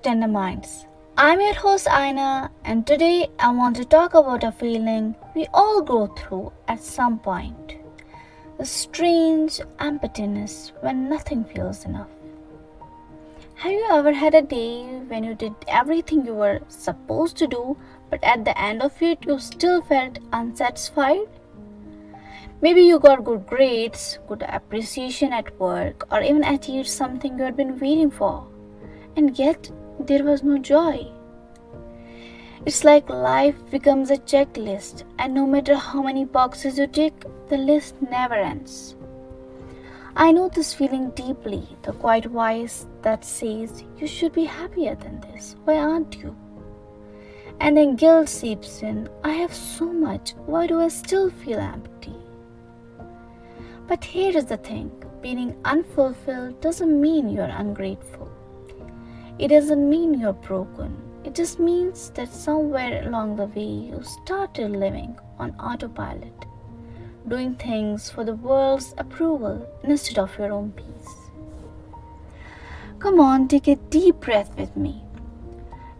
Tender Minds. I'm your host Aina, and today I want to talk about a feeling we all go through at some point, the strange emptiness when nothing feels enough. Have you ever had a day when you did everything you were supposed to do, but at the end of it you still felt unsatisfied? Maybe you got good grades, good appreciation at work, or even achieved something you had been waiting for, and yet there was no joy. It's like life becomes a checklist, and no matter how many boxes you tick, the list never ends. I know this feeling deeply, the quiet voice that says, "You should be happier than this, why aren't you?" And then guilt seeps in, "I have so much, why do I still feel empty?" But here is the thing, being unfulfilled doesn't mean you're ungrateful. It doesn't mean you're broken. It just means that somewhere along the way you started living on autopilot, doing things for the world's approval instead of your own peace. Come on, take a deep breath with me.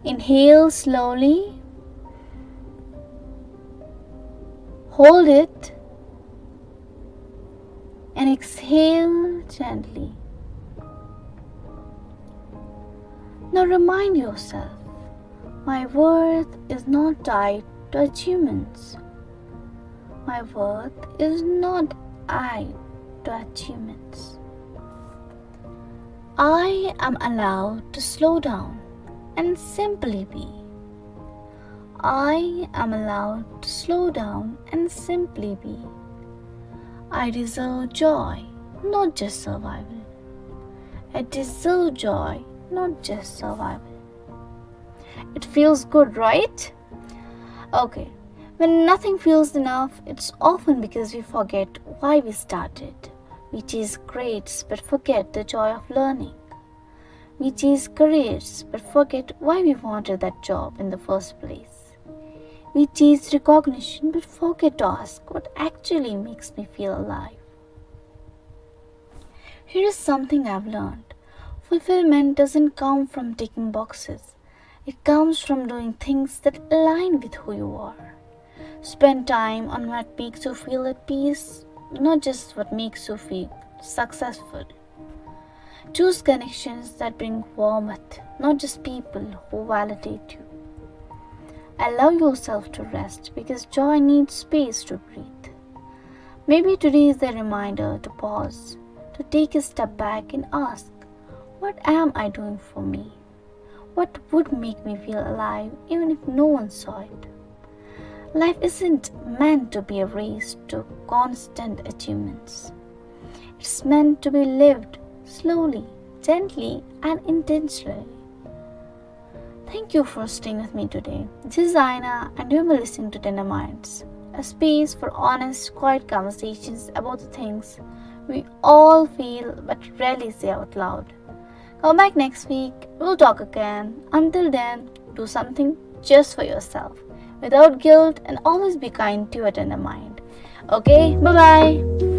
Inhale slowly. Hold it. And exhale gently. Now remind yourself, my worth is not tied to achievements. My worth is not tied to achievements. I am allowed to slow down and simply be. I am allowed to slow down and simply be. I deserve joy, not just survival. I deserve joy, not just survival. It feels good, right? Okay, when nothing feels enough, it's often because we forget why we started. We chase grades but forget the joy of learning. We chase careers but forget why we wanted that job in the first place. We chase recognition but forget to ask what actually makes me feel alive. Here is something I've learned. Fulfillment doesn't come from ticking boxes. It comes from doing things that align with who you are. Spend time on what makes you feel at peace, not just what makes you feel successful. Choose connections that bring warmth, not just people who validate you. Allow yourself to rest because joy needs space to breathe. Maybe today is a reminder to pause, to take a step back and ask, what am I doing for me? What would make me feel alive even if no one saw it? Life isn't meant to be a race to constant achievements. It's meant to be lived slowly, gently, and intentionally. Thank you for staying with me today. This is Aina, and you are listening to Tender Minds, a space for honest, quiet conversations about the things we all feel but rarely say out loud. Come back next week, we'll talk again. Until then, do something just for yourself, without guilt, and always be kind to your tender mind. Okay, bye bye.